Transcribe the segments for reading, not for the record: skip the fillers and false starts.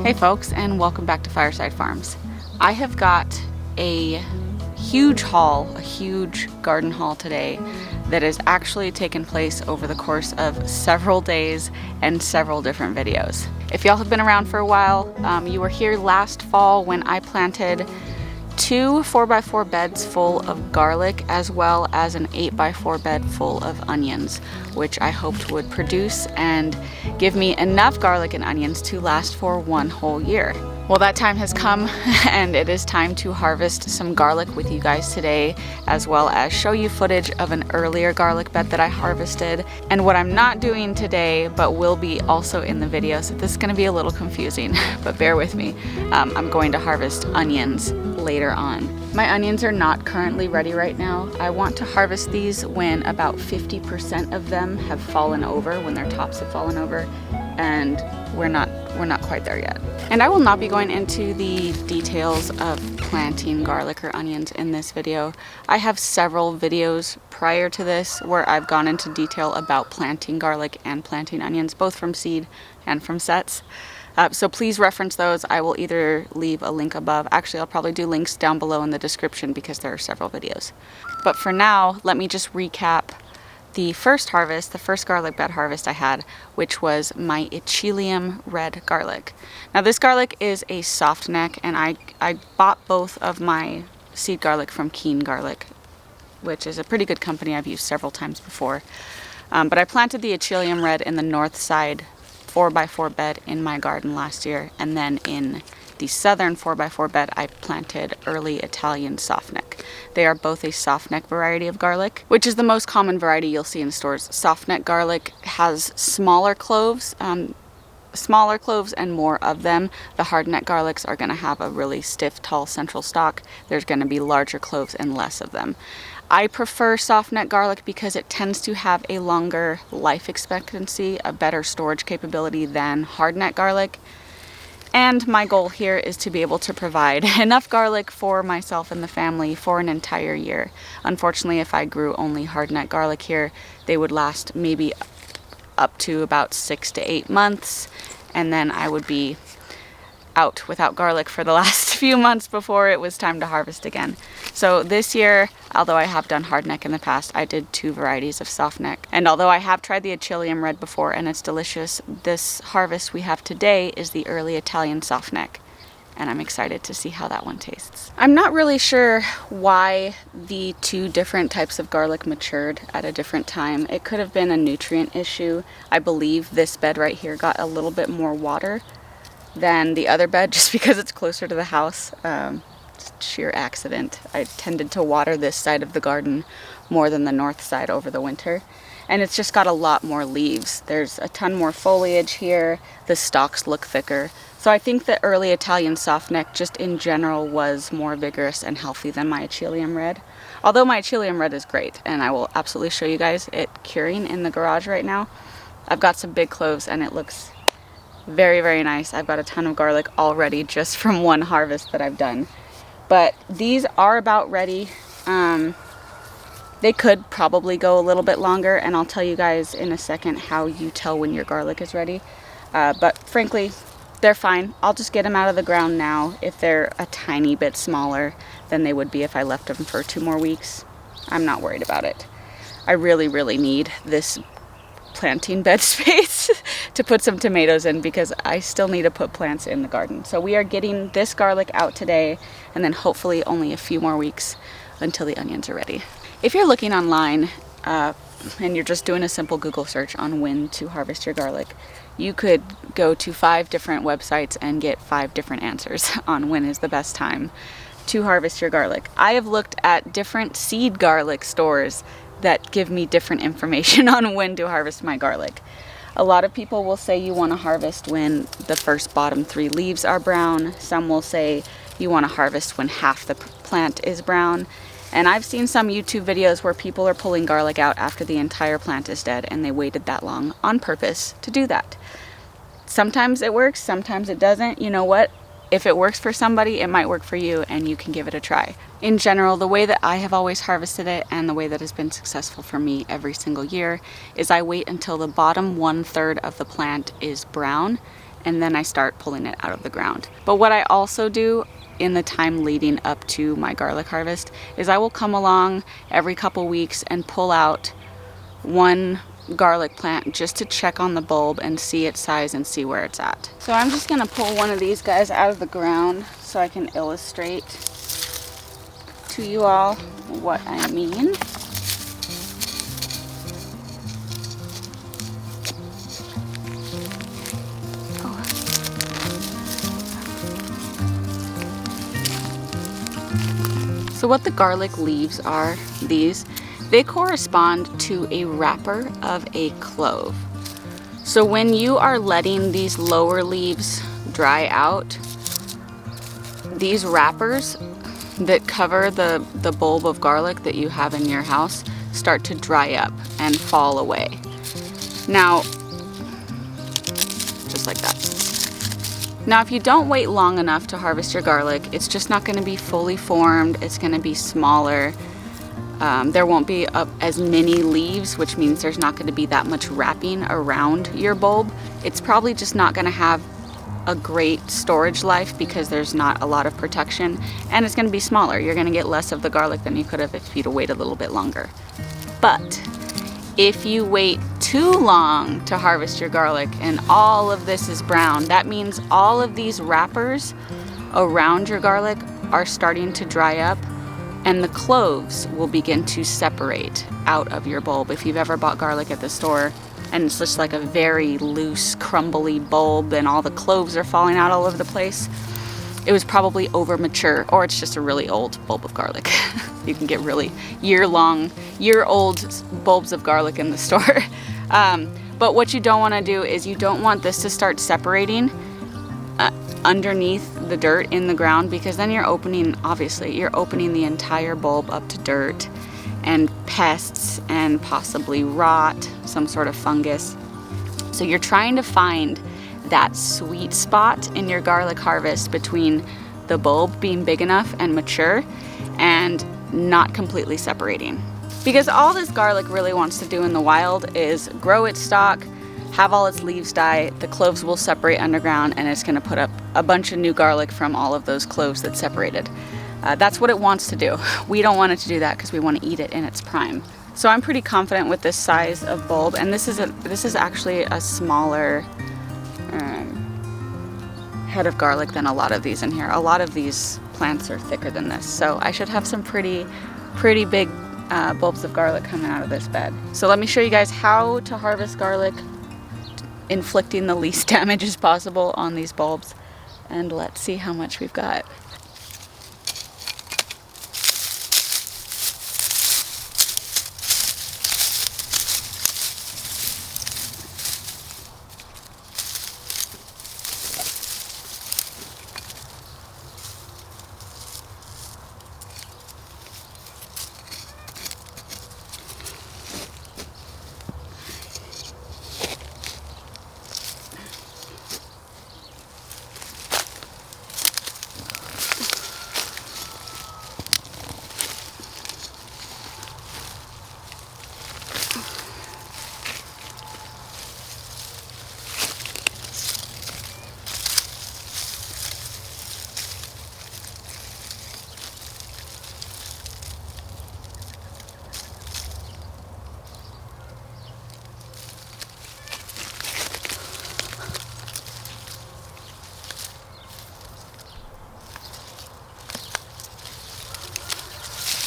Hey folks, and welcome back to Fireside Farms. I have got a huge haul, a huge garden haul today that has actually taken place over the course of several days and several different videos. If y'all have been around for a while, you were here last fall when I planted 2 4x4 beds full of garlic as well as an 8x4 bed full of onions, which I hoped would produce and give me enough garlic and onions to last for 1 whole year. Well, that time has come and it is time to harvest some garlic with you guys today, as well as show you footage of an earlier garlic bed that I harvested. And what I'm not doing today, but will be also in the video, so this is going to be a little confusing, but bear with me. I'm going to harvest onions later on. My onions are not currently ready right now. I want to harvest these when about 50% of them have fallen over, when their tops have fallen over, and we're not quite there yet. And I will not be going into the details of planting garlic or onions in this video. I have several videos prior to this where I've gone into detail about planting garlic and planting onions, both from seed and from sets. So please reference those. I will either leave a link above. Actually, I'll probably do links down below in the description because there are several videos. But for now, let me just recap the first harvest, the first garlic bed harvest I had, which was my Echelium red garlic. Now this garlic is a soft neck, and I bought both of my seed garlic from Keen Garlic, which is a pretty good company I've used several times before. But I planted the Echelium red in the north side 4x4 bed in my garden last year, and then in the southern 4x4 bed I planted early Italian softneck. They are both a softneck variety of garlic, which is the most common variety you'll see in stores. Softneck garlic has smaller cloves and more of them. The hardneck garlics are going to have a really stiff, tall central stalk. There's going to be larger cloves and less of them. I prefer softneck garlic because it tends to have a longer life expectancy, a better storage capability than hardneck garlic. And my goal here is to be able to provide enough garlic for myself and the family for an entire year. Unfortunately, if I grew only hardneck garlic here, they would last maybe up to about 6 to 8 months, and then I would be out without garlic for the last few months before it was time to harvest again. So this year, although I have done hardneck in the past, I did 2 varieties of softneck. And although I have tried the Echelium red before and it's delicious, this harvest we have today is the early Italian softneck, and I'm excited to see how that one tastes. I'm not really sure why the 2 different types of garlic matured at a different time. It could have been a nutrient issue. I believe this bed right here got a little bit more water than the other bed just because it's closer to the house. It's sheer accident. I tended to water this side of the garden more than the north side over the winter, and it's just got a lot more leaves. There's a ton more foliage here. The stalks look thicker. So I think the early Italian softneck just in general was more vigorous and healthy than my Echelium red. Although my Echelium red is great, and I will absolutely show you guys it curing in the garage right now. I've got some big cloves and it looks very, very nice. I've got a ton of garlic already just from one harvest that I've done. But these are about ready. They could probably go a little bit longer, and I'll tell you guys in a second how you tell when your garlic is ready. But frankly, they're fine. I'll just get them out of the ground now. If they're a tiny bit smaller than they would be if I left them for 2 more weeks, I'm not worried about it. I really, really need this planting bed space to put some tomatoes in because I still need to put plants in the garden. So we are getting this garlic out today, and then hopefully only a few more weeks until the onions are ready. If you're looking online and you're just doing a simple Google search on when to harvest your garlic, you could go to 5 different websites and get 5 different answers on when is the best time to harvest your garlic. I have looked at different seed garlic stores that give me different information on when to harvest my garlic. A lot of people will say you want to harvest when the first bottom 3 leaves are brown. Some will say you want to harvest when half the plant is brown. And I've seen some YouTube videos where people are pulling garlic out after the entire plant is dead, and they waited that long on purpose to do that. Sometimes it works, sometimes it doesn't. You know what? If it works for somebody, it might work for you, and you can give it a try. In general, the way that I have always harvested it, and the way that has been successful for me every single year, is I wait until the bottom 1/3 of the plant is brown, and then I start pulling it out of the ground. But what I also do in the time leading up to my garlic harvest is I will come along every couple weeks and pull out one garlic plant just to check on the bulb and see its size and see where it's at. So I'm just gonna pull one of these guys out of the ground so I can illustrate to you all what I mean. So what the garlic leaves are, they correspond to a wrapper of a clove. So when you are letting these lower leaves dry out, these wrappers that cover the bulb of garlic that you have in your house start to dry up and fall away. Now, just like that. Now, if you don't wait long enough to harvest your garlic, it's just not going to be fully formed. It's going to be smaller. There won't be as many leaves, which means there's not going to be that much wrapping around your bulb. It's probably just not going to have a great storage life because there's not a lot of protection, and it's going to be smaller. You're going to get less of the garlic than you could have if you'd wait a little bit longer. But if you wait too long to harvest your garlic and all of this is brown, that means all of these wrappers around your garlic are starting to dry up, and the cloves will begin to separate out of your bulb. If you've ever bought garlic at the store and it's just like a very loose, crumbly bulb and all the cloves are falling out all over the place, it was probably over mature, or it's just a really old bulb of garlic. You can get really year-old bulbs of garlic in the store. But what you don't want to do is you don't want this to start separating underneath the dirt in the ground, because then you're opening the entire bulb up to dirt and pests and possibly rot, some sort of fungus. So you're trying to find that sweet spot in your garlic harvest between the bulb being big enough and mature and not completely separating. Because all this garlic really wants to do in the wild is grow its stalk, have all its leaves die, the cloves will separate underground, and it's going to put up a bunch of new garlic from all of those cloves that separated. That's what it wants to do. We don't want it to do that because we want to eat it in its prime. So I'm pretty confident with this size of bulb, and this is actually a smaller head of garlic than a lot of these in here. A lot of these plants are thicker than this, so I should have some pretty big bulbs of garlic coming out of this bed. So let me show you guys how to harvest garlic, inflicting the least damage as possible on these bulbs, and let's see how much we've got.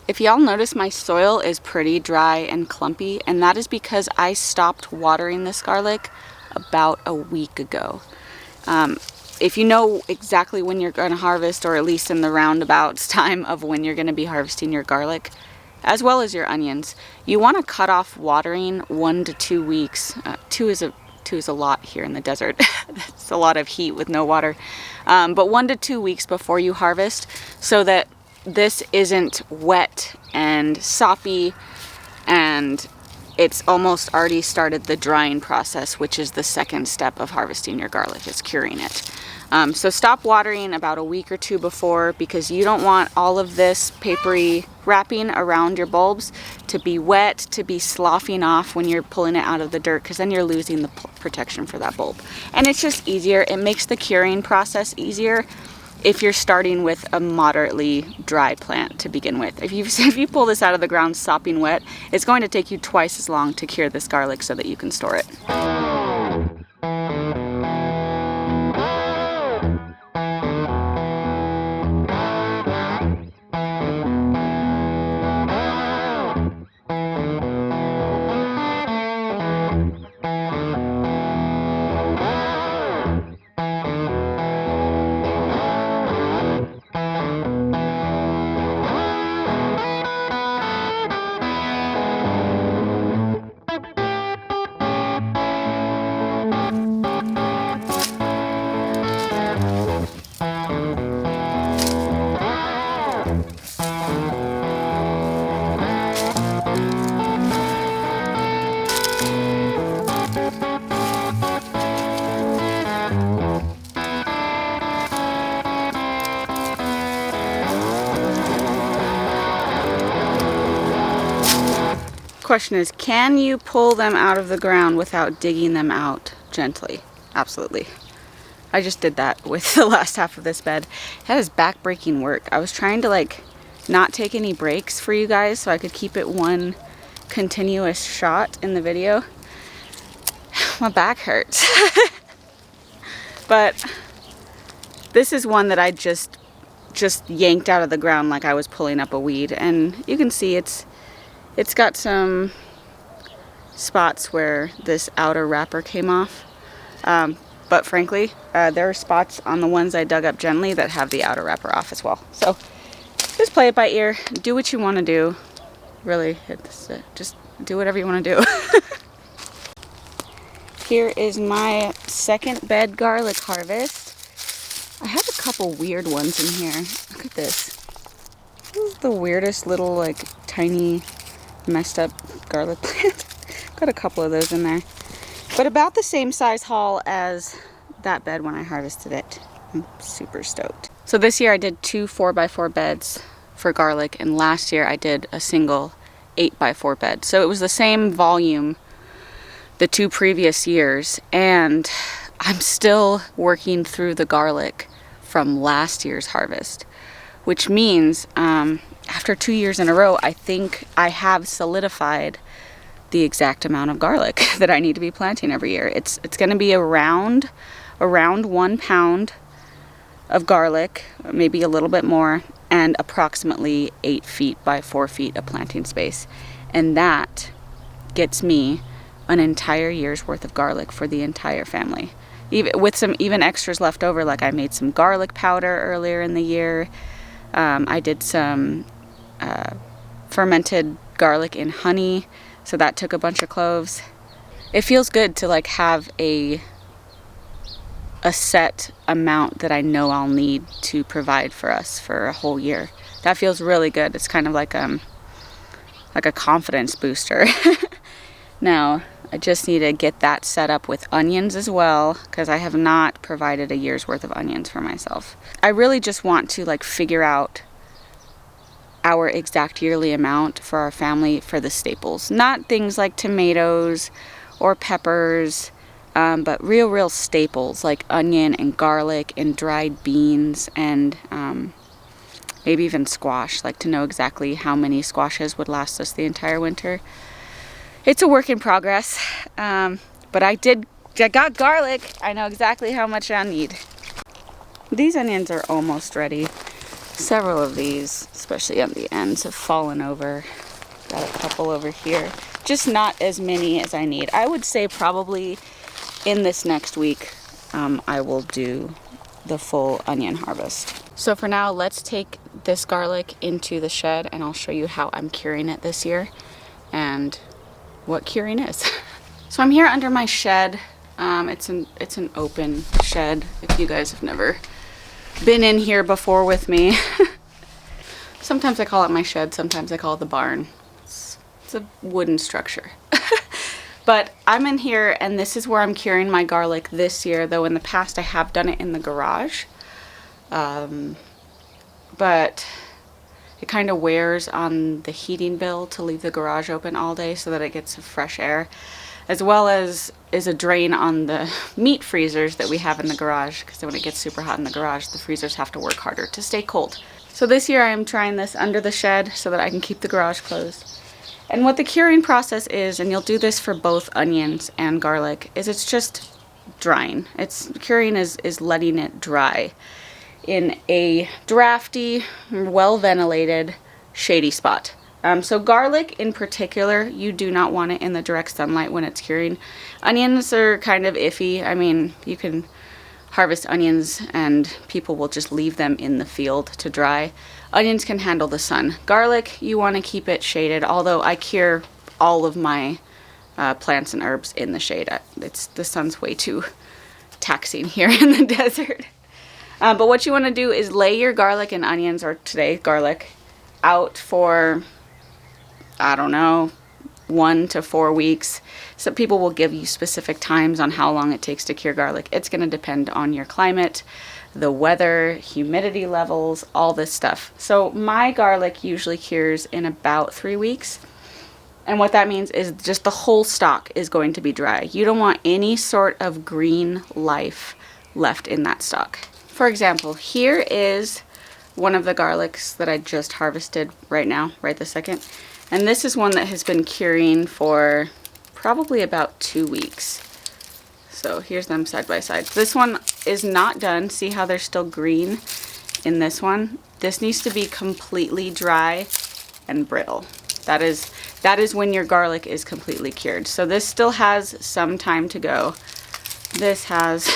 If y'all notice, my soil is pretty dry and clumpy, and that is because I stopped watering this garlic about a week ago. If you know exactly when you're going to harvest, or at least in the roundabouts time of when you're going to be harvesting your garlic, as well as your onions, you want to cut off watering 1 to 2 weeks. Two is a lot here in the desert. It's a lot of heat with no water. But 1 to 2 weeks before you harvest, so that this isn't wet and soppy and it's almost already started the drying process, which is the second step of harvesting your garlic, is curing it. So stop watering about a week or two before, because you don't want all of this papery wrapping around your bulbs to be wet, to be sloughing off when you're pulling it out of the dirt, because then you're losing the protection for that bulb. And it's just easier. It makes the curing process easier if you're starting with a moderately dry plant to begin with. If you pull this out of the ground sopping wet, it's going to take you twice as long to cure this garlic so that you can store it. Question is, can you pull them out of the ground without digging them out gently? Absolutely. I just did that with the last half of this bed. That is back-breaking work. I was trying to like not take any breaks for you guys so I could keep it one continuous shot in the video. My back hurts. But this is one that I just yanked out of the ground like I was pulling up a weed, and you can see it's got some spots where this outer wrapper came off. But frankly, there are spots on the ones I dug up gently that have the outer wrapper off as well. So just play it by ear. Do what you want to do. Really, just do whatever you want to do. Here is my second bed garlic harvest. I have a couple weird ones in here. Look at this. This is the weirdest little like tiny messed up garlic plant. Got a couple of those in there, but about the same size haul as that bed when I harvested it. I'm super stoked. So this year I did 2 4x4 beds for garlic, and last year I did a single 8x4 bed. So it was the same volume the 2 previous years, and I'm still working through the garlic from last year's harvest, which means after 2 years in a row, I think I have solidified the exact amount of garlic that I need to be planting every year. It's going to be around 1 pound of garlic, maybe a little bit more, and approximately 8 feet by 4 feet of planting space. And that gets me an entire year's worth of garlic for the entire family. Even with some extras left over, like I made some garlic powder earlier in the year. I did some fermented garlic in honey, so that took a bunch of cloves. It feels good to like have a set amount that I know I'll need to provide for us for a whole year. That feels really good. It's kind of like a confidence booster. Now I just need to get that set up with onions as well, because I have not provided a year's worth of onions for myself. I really just want to like figure out our exact yearly amount for our family for the staples. Not things like tomatoes or peppers, but real staples like onion and garlic and dried beans and maybe even squash, like to know exactly how many squashes would last us the entire winter. It's a work in progress, but I got garlic. I know exactly how much I need. These onions are almost ready. Several of these, especially on the ends, have fallen over. Got a couple over here. Just not as many as I need. I would say probably in this next week, I will do the full onion harvest. So for now, let's take this garlic into the shed and I'll show you how I'm curing it this year and what curing is. So I'm here under my shed. It's an open shed, if you guys have never been in here before with me. Sometimes I call it my shed, sometimes I call it the barn. It's a wooden structure. But I'm in here, and this is where I'm curing my garlic this year, though in the past I have done it in the garage. But it kind of wears on the heating bill to leave the garage open all day so that it gets fresh air, as well as is a drain on the meat freezers that we have in the garage, because when it gets super hot in the garage, the freezers have to work harder to stay cold. So this year I am trying this under the shed so that I can keep the garage closed. And what the curing process is, and you'll do this for both onions and garlic, is it's just drying. Curing is letting it dry in a drafty, well-ventilated, shady spot. So garlic in particular, you do not want it in the direct sunlight when it's curing. Onions are kind of iffy. I mean, you can harvest onions and people will just leave them in the field to dry. Onions can handle the sun. Garlic, you want to keep it shaded, although I cure all of my plants and herbs in the shade. The sun's way too taxing here in the desert. But what you want to do is lay your garlic and onions, or today garlic, out for, I don't know, 1 to 4 weeks. So people will give you specific times on how long it takes to cure garlic. It's going to depend on your climate, the weather, humidity levels, all this stuff. So my garlic usually cures in about 3 weeks. And what that means is just the whole stalk is going to be dry. You don't want any sort of green life left in that stalk. For example, here is one of the garlics that I just harvested right now, right this second. And this is one that has been curing for probably about 2 weeks. So here's them side by side. This one is not done. See how they're still green in this one? This needs to be completely dry and brittle. That is when your garlic is completely cured. So this still has some time to go. This has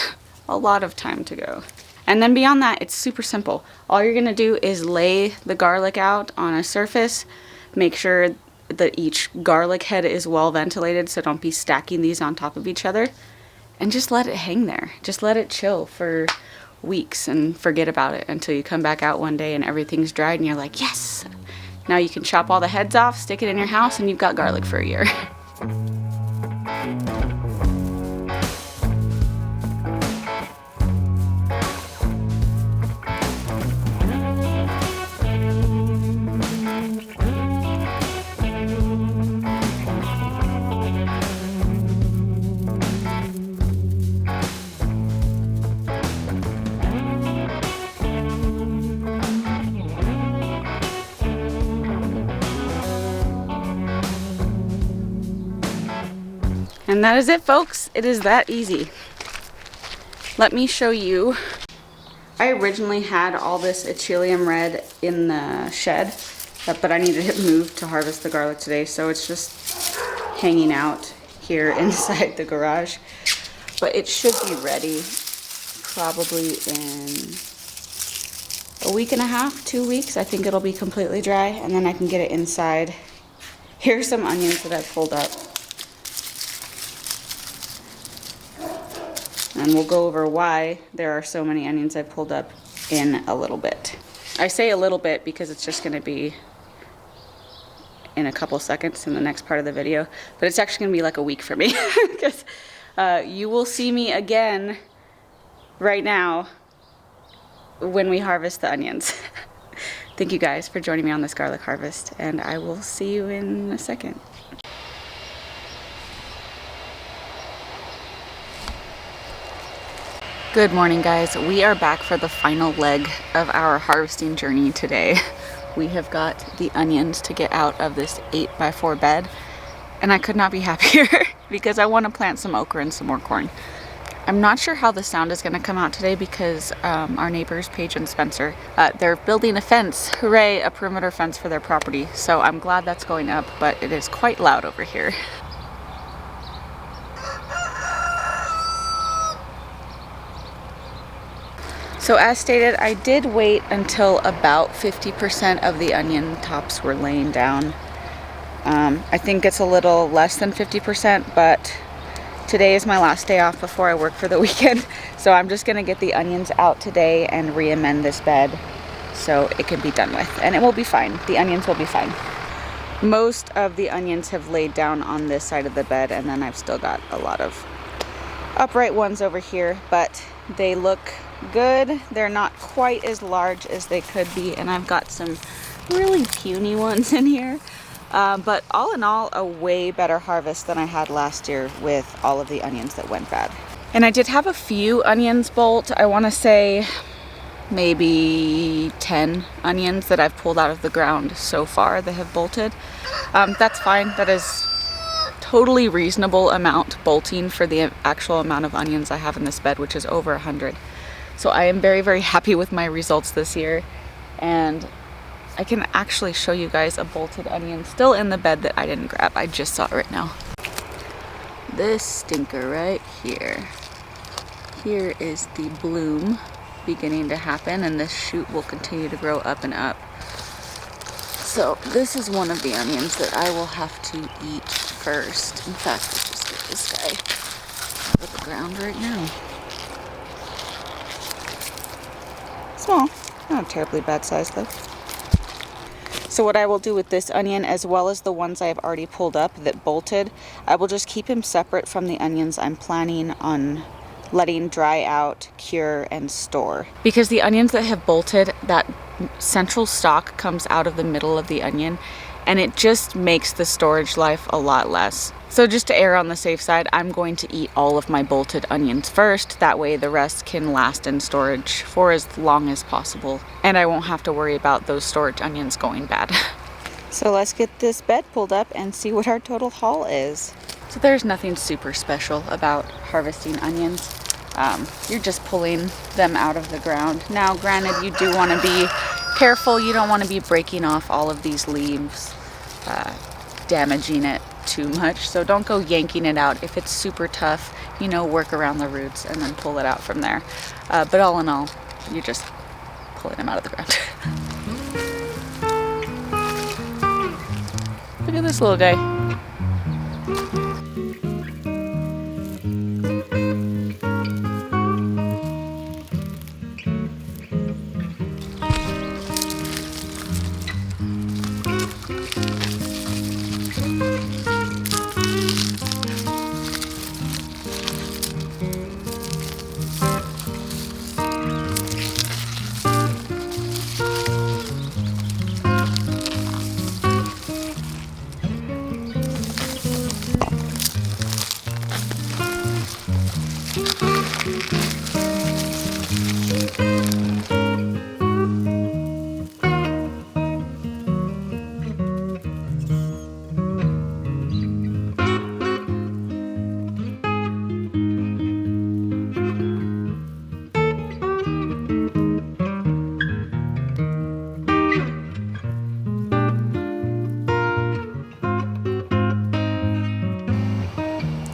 a lot of time to go. And then beyond that, it's super simple. All you're gonna do is lay the garlic out on a surface. Make sure that each garlic head is well ventilated, so don't be stacking these on top of each other. And just let it hang there. Just let it chill for weeks and forget about it until you come back out one day and everything's dried and you're like, yes! Now you can chop all the heads off, stick it in your house, and you've got garlic for a year. And that is it, folks. It is that easy. Let me show you. I originally had all this Achilleum red in the shed, but I needed it moved to harvest the garlic today, so it's just hanging out here inside the garage. But it should be ready probably in a week and a half, 2 weeks. I think it'll be completely dry, and then I can get it inside. Here's some onions that I've pulled up. And we'll go over why there are so many onions I've pulled up in a little bit. I say a little bit because it's just going to be in a couple seconds in the next part of the video. But it's actually going to be like a week for me. Because you will see me again right now when we harvest the onions. Thank you guys for joining me on this garlic harvest. And I will see you in a second. Good morning, guys. We are back for the final leg of our harvesting journey today. We have got the onions to get out of this 8x4 bed, and I could not be happier because I want to plant some okra and some more corn. I'm not sure how the sound is going to come out today because our neighbors, Paige and Spencer, they're building a fence. Hooray, a perimeter fence for their property. So I'm glad that's going up, but it is quite loud over here. So as stated, I did wait until about 50% of the onion tops were laying down. I think it's a little less than 50%, but today is my last day off before I work for the weekend. So I'm just gonna get the onions out today and re-amend this bed so it can be done with. And it will be fine. The onions will be fine. Most of the onions have laid down on this side of the bed, and then I've still got a lot of upright ones over here, but they look good. They're not quite as large as they could be, and I've got some really puny ones in here. But all in all, a way better harvest than I had last year with all of the onions that went bad. And I did have a few onions bolt. I want to say maybe 10 onions that I've pulled out of the ground so far that have bolted. That's fine. That is totally reasonable amount bolting for the actual amount of onions I have in this bed, which is over 100. So I am very, very happy with my results this year. And I can actually show you guys a bolted onion still in the bed that I didn't grab. I just saw it right now. This stinker right here. Here is the bloom beginning to happen, and this shoot will continue to grow up and up. So this is one of the onions that I will have to eat first. In fact, let's just get this guy out of the ground right now. Small, not a terribly bad size though. So what I will do with this onion, as well as the ones I've already pulled up that bolted, I will just keep him separate from the onions I'm planning on letting dry out, cure, and store. Because the onions that have bolted, that central stalk comes out of the middle of the onion, and it just makes the storage life a lot less. So just to err on the safe side, I'm going to eat all of my bolted onions first. That way the rest can last in storage for as long as possible, and I won't have to worry about those storage onions going bad. So let's get this bed pulled up and see what our total haul is. So there's nothing super special about harvesting onions. You're just pulling them out of the ground. Now, granted, you do want to be careful. You don't want to be breaking off all of these leaves, damaging it too much. So don't go yanking it out. If it's super tough, you know, work around the roots and then pull it out from there. But all in all, you're just pulling them out of the ground. Look at this little guy.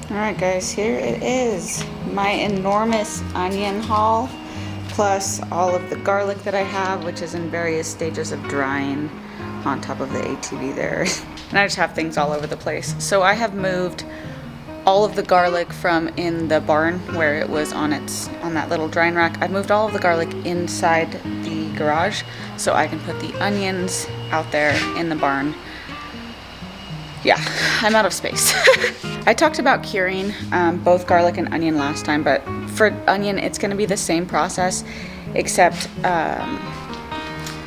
Alright guys, here it is. My enormous onion haul, plus all of the garlic that I have, which is in various stages of drying on top of the ATV there. And I just have things all over the place. So I have moved all of the garlic from in the barn where it was on that little drying rack. I've moved all of the garlic inside the garage so I can put the onions out there in the barn. Yeah, I'm out of space. I talked about curing both garlic and onion last time, but for onion it's going to be the same process, except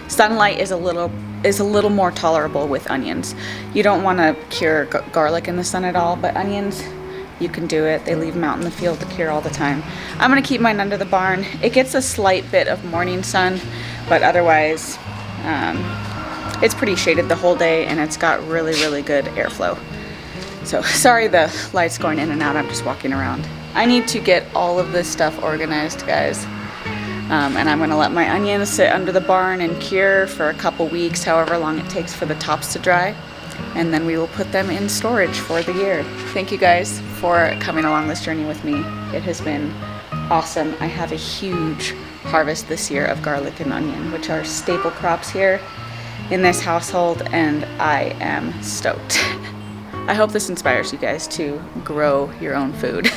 sunlight is a little more tolerable with onions. You don't want to cure garlic in the sun at all, but onions, you can do it. They leave them out in the field to cure all the time. I'm going to keep mine under the barn. It gets a slight bit of morning sun, but otherwise it's pretty shaded the whole day, and it's got really, really good airflow. So sorry the light's going in and out, I'm just walking around. I need to get all of this stuff organized, guys. And I'm gonna let my onions sit under the barn and cure for a couple weeks, however long it takes for the tops to dry. And then we will put them in storage for the year. Thank you guys for coming along this journey with me. It has been awesome. I have a huge harvest this year of garlic and onion, which are staple crops here in this household, and I am stoked. I hope this inspires you guys to grow your own food.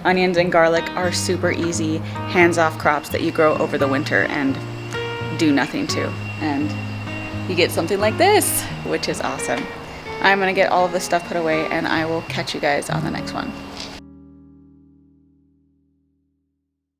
Onions and garlic are super easy, hands-off crops that you grow over the winter and do nothing to. And you get something like this, which is awesome. I'm gonna get all of this stuff put away and I will catch you guys on the next one.